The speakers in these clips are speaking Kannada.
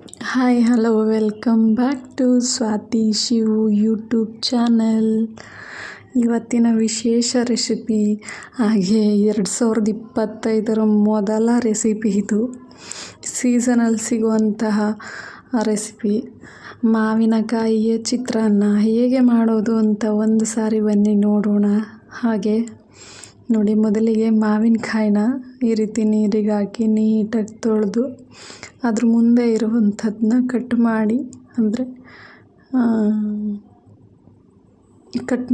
Hi hello welcome back to Swathi Shivu YouTube channel. ಇವತ್ತಿನ ವಿಶೇಷ ರೆಸಿಪಿ ಹಾಗೆ 2025 ಮೊದಲ ರೆಸಿಪಿ ಇದು. ಸೀಸನಲ್ಲಿ ಸಿಗುವಂತಹ ರೆಸಿಪಿ ಮಾವಿನಕಾಯಿಯ ಚಿತ್ರಾನ್ನ ಹೇಗೆ ಮಾಡೋದು ಅಂತ ಒಂದು ಸಾರಿ ಬನ್ನಿ ನೋಡೋಣ. ಹಾಗೆ ನೋಡಿ, ಮೊದಲಿಗೆ ಮಾವಿನಕಾಯಿನ ಈ ರೀತಿ ನೀರಿಗೆ ಹಾಕಿ ನೀಟಾಗಿ ತೊಳೆದು ಅದ್ರ ಮುಂದೆ ಇರುವಂಥದ್ದನ್ನ ಕಟ್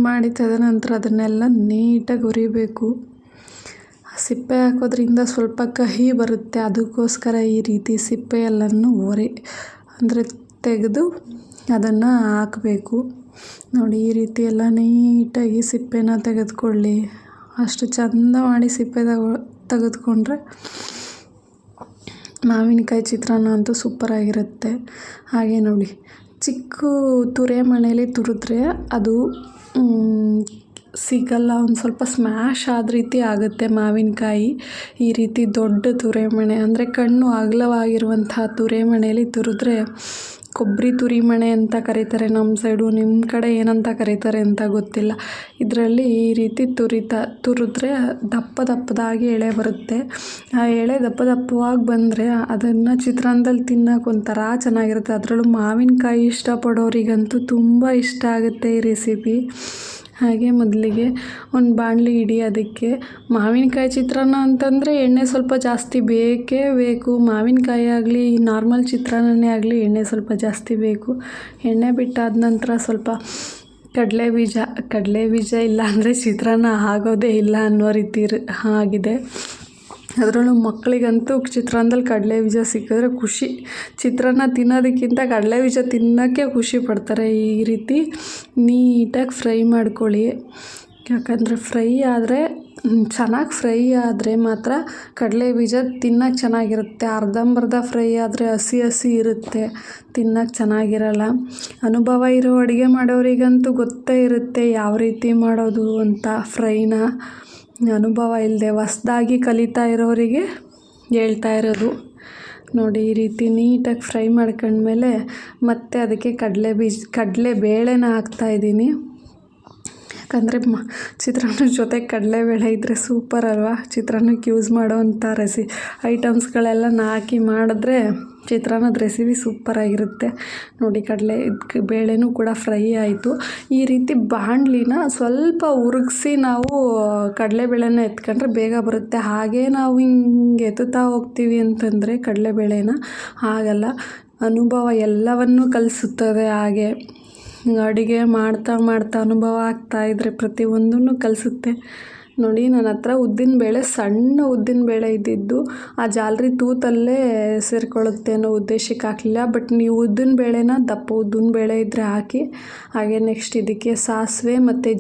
ಮಾಡಿ ತದನಂತರ ಅದನ್ನೆಲ್ಲ ನೀಟಾಗಿ ಹುರಿಬೇಕು. ಸಿಪ್ಪೆ ಹಾಕೋದ್ರಿಂದ ಸ್ವಲ್ಪ ಕಹಿ ಬರುತ್ತೆ, ಅದಕ್ಕೋಸ್ಕರ ಈ ರೀತಿ ಸಿಪ್ಪೆ ಎಲ್ಲನೂ ತೆಗೆದು ಅದನ್ನು ಹಾಕಬೇಕು. ನೋಡಿ, ಈ ರೀತಿ ಎಲ್ಲ ನೀಟಾಗಿ ಸಿಪ್ಪೆನ ತೆಗೆದುಕೊಳ್ಳಿ. ಅಷ್ಟು ಚೆಂದ ಮಾಡಿ ಸಿಪ್ಪೆ ತೆಗೆದುಕೊಂಡ್ರೆ ಮಾವಿನಕಾಯಿ ಚಿತ್ರಾನ್ನ ಅಂತೂ ಸೂಪರಾಗಿರುತ್ತೆ. ಹಾಗೆ ನೋಡಿ, ಚಿಕ್ಕ ತುರೆ ಮಣೇಲಿ ತುರಿದ್ರೆ ಅದು ಸಿಗಲ್ಲ, ಒಂದು ಸ್ವಲ್ಪ ಸ್ಮ್ಯಾಶ್ ಆದ ರೀತಿ ಆಗುತ್ತೆ ಮಾವಿನಕಾಯಿ. ಈ ರೀತಿ ದೊಡ್ಡ ತುರೆಮಣೆ ಅಂದರೆ ಕಣ್ಣು ಅಗಲವಾಗಿರುವಂತಹ ತುರೆಮಣೇಲಿ ತುರಿದ್ರೆ ಕೊಬ್ಬರಿ ತುರಿಮಣೆ ಅಂತ ಕರೀತಾರೆ ನಮ್ಮ ಸೈಡು. ನಿಮ್ಮ ಕಡೆ ಏನಂತ ಕರೀತಾರೆ ಅಂತ ಗೊತ್ತಿಲ್ಲ. ಇದರಲ್ಲಿ ಈ ರೀತಿ ತುರಿದ್ರೆ ದಪ್ಪದಾಗಿ ಎಳೆ ಬರುತ್ತೆ. ಆ ಎಳೆ ದಪ್ಪವಾಗಿ ಬಂದರೆ ಅದನ್ನು ಚಿತ್ರಾನ್ನದಲ್ಲಿ ತಿನ್ನೋಕೆ ಒಂಥರ ಚೆನ್ನಾಗಿರುತ್ತೆ. ಅದರಲ್ಲೂ ಮಾವಿನಕಾಯಿ ಇಷ್ಟಪಡೋರಿಗಂತೂ ತುಂಬ ಇಷ್ಟ ಆಗುತ್ತೆ ಈ ರೆಸಿಪಿ. ಹಾಗೆ ಮೊದಲಿಗೆ ಒಂದು ಬಾಣಲಿ ಇಡಿ. ಅದಕ್ಕೆ ಮಾವಿನಕಾಯಿ ಚಿತ್ರಾನ್ನ ಅಂತಂದರೆ ಎಣ್ಣೆ ಸ್ವಲ್ಪ ಜಾಸ್ತಿ ಬೇಕೇ ಬೇಕು. ಮಾವಿನಕಾಯಿ ಆಗಲಿ ನಾರ್ಮಲ್ ಚಿತ್ರಾನ್ನನೇ ಆಗಲಿ ಎಣ್ಣೆ ಸ್ವಲ್ಪ ಜಾಸ್ತಿ ಬೇಕು. ಎಣ್ಣೆ ಬಿಟ್ಟಾದ ನಂತರ ಸ್ವಲ್ಪ ಕಡಲೆ ಬೀಜ ಇಲ್ಲ ಅಂದರೆ ಚಿತ್ರಾನ್ನ ಆಗೋದೇ ಇಲ್ಲ ಅನ್ನೋ ರೀತಿ ಆಗಿದೆ. ಅದರಲ್ಲೂ ಮಕ್ಕಳಿಗಂತೂ ಚಿತ್ರಾನ್ನದಲ್ಲಿ ಕಡಲೆ ಬೀಜ ಸಿಕ್ಕಿದ್ರೆ ಖುಷಿ. ಚಿತ್ರಾನ್ನ ತಿನ್ನೋದಕ್ಕಿಂತ ಕಡಲೆ ಬೀಜ ತಿನ್ನೋಕ್ಕೆ ಖುಷಿ ಪಡ್ತಾರೆ. ಈ ರೀತಿ ನೀಟಾಗಿ ಫ್ರೈ ಮಾಡ್ಕೊಳ್ಳಿ. ಯಾಕಂದರೆ ಚೆನ್ನಾಗಿ ಫ್ರೈ ಆದರೆ ಮಾತ್ರ ಕಡಲೆ ಬೀಜ ತಿನ್ನೋಕ್ಕೆ ಚೆನ್ನಾಗಿರುತ್ತೆ. ಅರ್ಧಂಬರ್ಧ ಫ್ರೈ ಆದರೆ ಹಸಿ ಇರುತ್ತೆ, ತಿನ್ನೋಕ್ಕೆ ಚೆನ್ನಾಗಿರಲ್ಲ. ಅನುಭವ ಇರೋ ಅಡುಗೆ ಮಾಡೋರಿಗಂತೂ ಗೊತ್ತೇ ಇರುತ್ತೆ ಯಾವ ರೀತಿ ಮಾಡೋದು ಅಂತ. ಫ್ರೈನ ಅನುಭವ ಇಲ್ಲದೆ ಹೊಸ್ದಾಗಿ ಕಲಿತಾ ಇರೋರಿಗೆ ಹೇಳ್ತಾ ಇರೋದು. ನೋಡಿ, ಈ ರೀತಿ ನೀಟಾಗಿ ಫ್ರೈ ಮಾಡ್ಕೊಂಡ್ಮೇಲೆ ಮತ್ತೆ ಅದಕ್ಕೆ ಕಡಲೆ ಬೇಳೆನ ಹಾಕ್ತಾಯಿದ್ದೀನಿ. ಯಾಕಂದರೆ ಚಿತ್ರಾನ್ನದ ಜೊತೆ ಕಡಲೆಬೇಳೆ ಇದ್ದರೆ ಸೂಪರ್ ಅಲ್ವಾ. ಚಿತ್ರಾನ್ನಕ್ಕೆ ಯೂಸ್ ಮಾಡೋವಂಥ ಐಟಮ್ಸ್ಗಳೆಲ್ಲ ಹಾಕಿ ಮಾಡಿದ್ರೆ ಚಿತ್ರಾನ್ನದ ರೆಸಿಪಿ ಸೂಪರಾಗಿರುತ್ತೆ. ನೋಡಿ, ಬೇಳೆನೂ ಕೂಡ ಫ್ರೈ ಆಯಿತು. ಈ ರೀತಿ ಬಾಣಲಿನ ಸ್ವಲ್ಪ ಉರುಗಿಸಿ ನಾವು ಕಡಲೆಬೇಳೆನ ಎತ್ಕೊಂಡ್ರೆ ಬೇಗ ಬರುತ್ತೆ. ಹಾಗೇ ನಾವು ಹಿಂಗೆ ಎತ್ತುತ್ತಾ ಹೋಗ್ತೀವಿ ಅಂತಂದರೆ ಕಡಲೆಬೇಳೆನ ಆಗಲ್ಲ. ಅನುಭವ ಎಲ್ಲವನ್ನೂ ಕಲಿಸುತ್ತದೆ. ಹಾಗೆ ಅಡುಗೆ ಮಾಡ್ತಾ ಅನುಭವ ಆಗ್ತಾಯಿದ್ರೆ ಪ್ರತಿಯೊಂದನ್ನು ಕಲಿಸುತ್ತೆ. ನೋಡಿ, ನನ್ನ ಹತ್ರ ಸಣ್ಣ ಉದ್ದಿನಬೇಳೆ ಇದ್ದಿದ್ದು ಆ ಜಾಲರಿ ತೂತಲ್ಲೇ ಸೇರಿಕೊಳ್ಳುತ್ತೆ ಅನ್ನೋ ಉದ್ದೇಶಕ್ಕೆ ಹಾಕಲಿಲ್ಲ. ಬಟ್ ನೀವು ಉದ್ದಿನಬೇಳೆನ ದಪ್ಪ ಉದ್ದಿನಬೇಳೆ ಇದ್ದರೆ ಹಾಕಿ. ಹಾಗೆ ನೆಕ್ಸ್ಟ್ ಇದಕ್ಕೆ ಸಾಸಿವೆ ಮತ್ತು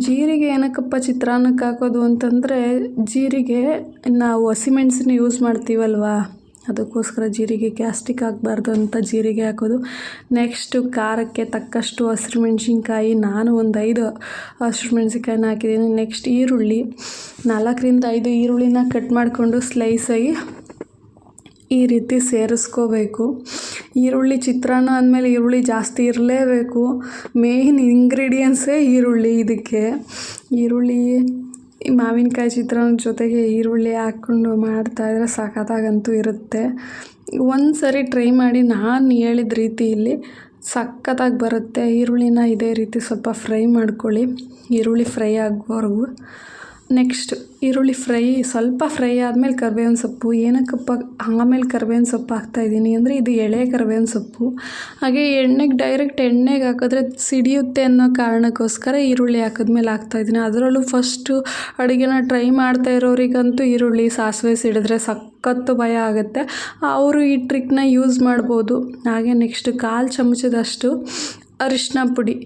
ಜೀರಿಗೆ ಏನಕ್ಕಪ್ಪ ಚಿತ್ರಾನ್ನಕ್ಕೆ ಹಾಕೋದು ಅಂತಂದರೆ, ಜೀರಿಗೆ ನಾವು ಹಸಿಮೆಣಸನ್ನ ಯೂಸ್ ಮಾಡ್ತೀವಲ್ವ, ಅದಕ್ಕೋಸ್ಕರ ಜೀರಿಗೆ ಗ್ಯಾಸ್ಟ್ರಿಕ್ ಆಗಬಾರ್ದು ಅಂತ ಜೀರಿಗೆ ಹಾಕೋದು. ನೆಕ್ಸ್ಟು ಖಾರಕ್ಕೆ ತಕ್ಕಷ್ಟು ಹಸಿರು ಮೆಣಸಿನ್ಕಾಯಿ, ನಾನು ಒಂದು 5 ಹಸಿರು ಮೆಣಸಿನ್ಕಾಯಿನ ಹಾಕಿದ್ದೀನಿ. ನೆಕ್ಸ್ಟ್ ಈರುಳ್ಳಿ, 4ರಿಂದ 5 ಈರುಳ್ಳಿನ ಕಟ್ ಮಾಡಿಕೊಂಡು ಸ್ಲೈಸಾಗಿ ಈ ರೀತಿ ಸೇರಿಸ್ಕೋಬೇಕು. ಈರುಳ್ಳಿ ಚಿತ್ರಾನ್ನ ಅಂದಮೇಲೆ ಈರುಳ್ಳಿ ಜಾಸ್ತಿ ಇರಲೇಬೇಕು. ಮೇಯ್ನ್ ಇಂಗ್ರೀಡಿಯೆಂಟ್ಸೇ ಈರುಳ್ಳಿ. ಇದಕ್ಕೆ ಈರುಳ್ಳಿ ಮಾವಿನಕಾಯಿ ಚಿತ್ರಾನ್ನದ ಜೊತೆಗೆ ಈರುಳ್ಳಿ ಹಾಕ್ಕೊಂಡು ಮಾಡ್ತಾಯಿದ್ರೆ ಸಖತ್ತಾಗಂತೂ ಇರುತ್ತೆ. ಒಂದು ಸರಿ ಟ್ರೈ ಮಾಡಿ, ನಾನು ಹೇಳಿದ ರೀತಿಯಲ್ಲಿ ಸಖತ್ತಾಗಿ ಬರುತ್ತೆ. ಈರುಳ್ಳಿನ ಇದೇ ರೀತಿ ಸ್ವಲ್ಪ ಫ್ರೈ ಮಾಡ್ಕೊಳ್ಳಿ, ಈರುಳ್ಳಿ ಫ್ರೈ ಆಗೋವರೆಗೂ. ನೆಕ್ಸ್ಟ್ ಈರುಳ್ಳಿ ಸ್ವಲ್ಪ ಫ್ರೈ ಆದಮೇಲೆ ಕರಿಬೇವಿನ ಸೊಪ್ಪು. ಏನಕ್ಕಪ್ಪ ಆಮೇಲೆ ಕರಿಬೇವಿನ ಸೊಪ್ಪು ಹಾಕ್ತಾಯಿದ್ದೀನಿ ಅಂದರೆ, ಇದು ಎಳೆ ಕರಿಬೇವಿನ ಸೊಪ್ಪು. ಹಾಗೆ ಡೈರೆಕ್ಟ್ ಎಣ್ಣೆಗೆ ಹಾಕಿದ್ರೆ ಸಿಡಿಯುತ್ತೆ ಅನ್ನೋ ಕಾರಣಕ್ಕೋಸ್ಕರ ಈರುಳ್ಳಿ ಹಾಕಿದ್ಮೇಲೆ ಹಾಕ್ತಾಯಿದ್ದೀನಿ. ಅದರಲ್ಲೂ ಫಸ್ಟು ಅಡುಗೆನ ಟ್ರೈ ಮಾಡ್ತಾ ಇರೋರಿಗಂತೂ ಈರುಳ್ಳಿ ಸಾಸಿವೆ ಸಿಡಿದ್ರೆ ಸಖತ್ತು ಭಯ ಆಗುತ್ತೆ. ಅವರು ಈ ಟ್ರಿಕ್ನ ಯೂಸ್ ಮಾಡ್ಬೋದು. ಹಾಗೆ ನೆಕ್ಸ್ಟ್ 1/4 ಚಮಚದಷ್ಟು ಅರಿಶಿನ ಪುಡಿ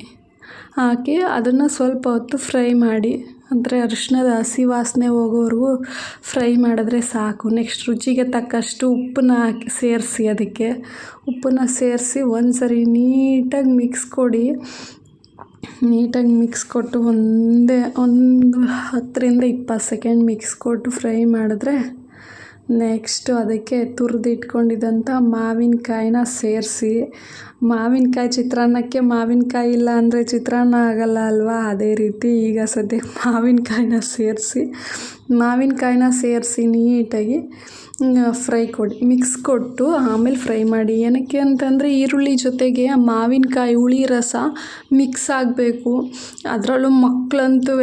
ಹಾಕಿ ಅದನ್ನು ಸ್ವಲ್ಪ ಹೊತ್ತು ಫ್ರೈ ಮಾಡಿ. ಅಂದರೆ ಅರಿಶಿನದ ಹಸಿ ವಾಸನೆ ಹೋಗೋವರೆಗೂ ಫ್ರೈ ಮಾಡಿದ್ರೆ ಸಾಕು. ನೆಕ್ಸ್ಟ್ ರುಚಿಗೆ ತಕ್ಕಷ್ಟು ಉಪ್ಪನ್ನ ಸೇರಿಸಿ. ಅದಕ್ಕೆ ಉಪ್ಪನ್ನ ಸೇರಿಸಿ ಒಂದು ಸರಿ ನೀಟಾಗಿ ಮಿಕ್ಸ್ ಕೊಟ್ಟು ಒಂದು 10ರಿಂದ 20 ಸೆಕೆಂಡ್ ಮಿಕ್ಸ್ ಕೊಟ್ಟು ಫ್ರೈ ಮಾಡಿದ್ರೆ ನೆಕ್ಸ್ಟು ಅದಕ್ಕೆ ತುರಿದಿಟ್ಕೊಂಡಿದ್ದಂಥ ಮಾವಿನಕಾಯಿನ ಸೇರಿಸಿ, ಮಾವಿನಕಾಯಿ ಚಿತ್ರಾನ್ನಕ್ಕೆ ಮಾವಿನಕಾಯಿ ಇಲ್ಲ ಅಂದರೆ ಚಿತ್ರಾನ್ನ ಆಗಲ್ಲ ಅಲ್ವಾ, ಅದೇ ರೀತಿ ಈಗ ಸದ್ಯಕ್ಕೆ ಮಾವಿನಕಾಯಿನ ಸೇರಿಸಿ ನೀಟಾಗಿ ಫ್ರೈ ಕೊಡಿ, ಮಿಕ್ಸ್ ಕೊಟ್ಟು ಆಮೇಲೆ ಫ್ರೈ ಮಾಡಿ. ಏನಕ್ಕೆ ಅಂತಂದರೆ ಈರುಳ್ಳಿ ಜೊತೆಗೆ ಆ ಮಾವಿನಕಾಯಿ ಹುಳಿ ರಸ ಮಿಕ್ಸ್ ಆಗಬೇಕು. ಅದರಲ್ಲೂ ಮಕ್ಕಳಂತೂ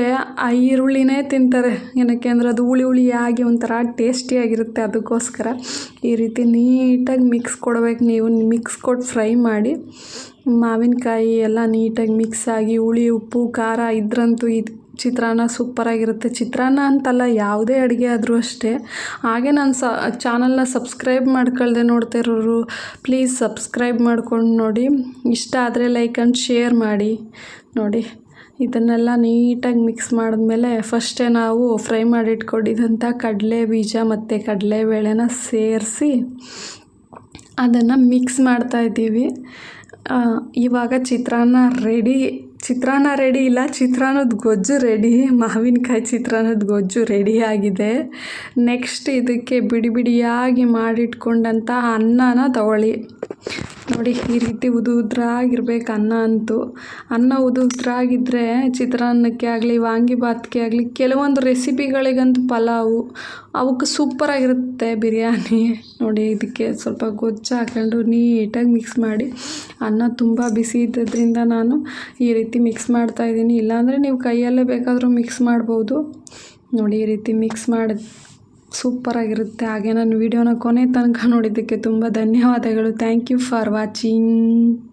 ಆ ಈರುಳ್ಳಿನೇ ತಿಂತಾರೆ, ಏನಕ್ಕೆ ಅಂದರೆ ಅದು ಹುಳಿ ಹುಳಿಯಾಗಿ ಒಂಥರ ಟೇಸ್ಟಿಯಾಗಿರುತ್ತೆ. ಅದಕ್ಕೋಸ್ಕರ ಈ ರೀತಿ ನೀಟಾಗಿ ಮಿಕ್ಸ್ ಕೊಡ್ಬೇಕು. ನೀವು ಮಿಕ್ಸ್ ಕೊಟ್ಟು ಫ್ರೈ ಮಾಡಿ, ಮಾವಿನಕಾಯಿ ಎಲ್ಲ ನೀಟಾಗಿ ಮಿಕ್ಸ್ ಆಗಿ ಹುಳಿ ಉಪ್ಪು ಖಾರ ಇದ್ರಂತೂ ಇದು ಚಿತ್ರಾನ್ನ ಸೂಪರಾಗಿರುತ್ತೆ. ಚಿತ್ರಾನ್ನ ಅಂತಲ್ಲ, ಯಾವುದೇ ಅಡುಗೆ ಆದರೂ ಅಷ್ಟೇ. ಹಾಗೆ ನನ್ನ ಚಾನಲ್ನ ಸಬ್ಸ್ಕ್ರೈಬ್ ಮಾಡ್ಕೊಳ್ದೆ ನೋಡ್ತಾ ಇರೋರು ಪ್ಲೀಸ್ ಸಬ್ಸ್ಕ್ರೈಬ್ ಮಾಡ್ಕೊಂಡು ನೋಡಿ. ಇಷ್ಟ ಆದರೆ ಲೈಕ್ ಆ್ಯಂಡ್ ಶೇರ್ ಮಾಡಿ. ನೋಡಿ, ಇದನ್ನೆಲ್ಲ ನೀಟಾಗಿ ಮಿಕ್ಸ್ ಮಾಡಿದ್ಮೇಲೆ ಫಸ್ಟೇ ನಾವು ಫ್ರೈ ಮಾಡಿಟ್ಕೊಂಡಿದ್ದಂಥ ಕಡಲೆ ಬೀಜ ಮತ್ತು ಕಡಲೆಬೇಳೆನ ಸೇರಿಸಿ ಅದನ್ನು ಮಿಕ್ಸ್ ಮಾಡ್ತಾಯಿದ್ದೀವಿ. ಇವಾಗ ಚಿತ್ರಾನ್ನ ರೆಡಿ ಇಲ್ಲ, ಚಿತ್ರಾನ್ನದ ಗೊಜ್ಜು ರೆಡಿ. ಮಾವಿನಕಾಯಿ ಚಿತ್ರಾನ್ನದ ಗೊಜ್ಜು ರೆಡಿಯಾಗಿದೆ. ನೆಕ್ಸ್ಟ್ ಇದಕ್ಕೆ ಬಿಡಿ ಬಿಡಿಯಾಗಿ ಮಾಡಿಟ್ಕೊಂಡಂಥ ಅನ್ನನ ತಗೊಳ್ಳಿ. ನೋಡಿ, ಈ ರೀತಿ ಉದುರಾಗಿರ್ಬೇಕು ಅನ್ನ ಅಂತೂ. ಅನ್ನ ಉದುರಾಗಿದ್ದರೆ ಚಿತ್ರಾನ್ನಕ್ಕೆ ಆಗಲಿ ವಾಂಗಿಬಾತ್ಗೆ ಆಗಲಿ, ಕೆಲವೊಂದು ರೆಸಿಪಿಗಳಿಗಂತೂ ಪಲಾವು ಅವಕ್ಕೆ ಸೂಪರಾಗಿರುತ್ತೆ. ಬಿರಿಯಾನಿ ನೋಡಿ, ಇದಕ್ಕೆ ಸ್ವಲ್ಪ ಗೊಜ್ಜು ಹಾಕೊಂಡು ನೀಟಾಗಿ ಮಿಕ್ಸ್ ಮಾಡಿ, ಅನ್ನ ತುಂಬ ಬಿಸಿ ಇದ್ದದ್ರಿಂದ ನಾನು ಈ ರೀತಿ ಮಿಕ್ಸ್ ಮಾಡ್ತಾಯಿದ್ದೀನಿ. ಇಲ್ಲಾಂದರೆ ನೀವು ಕೈಯಲ್ಲೇ ಬೇಕಾದರೂ ಮಿಕ್ಸ್ ಮಾಡ್ಬೋದು. ನೋಡಿ, ಈ ರೀತಿ ಮಿಕ್ಸ್ ಮಾಡಿ ಸೂಪರಾಗಿರುತ್ತೆ. ಹಾಗೆ ನನ್ನ ವಿಡಿಯೋನ ಕೊನೆ ತನಕ ನೋಡಿದ್ದಕ್ಕೆ ತುಂಬ ಧನ್ಯವಾದಗಳು. Thank you for watching.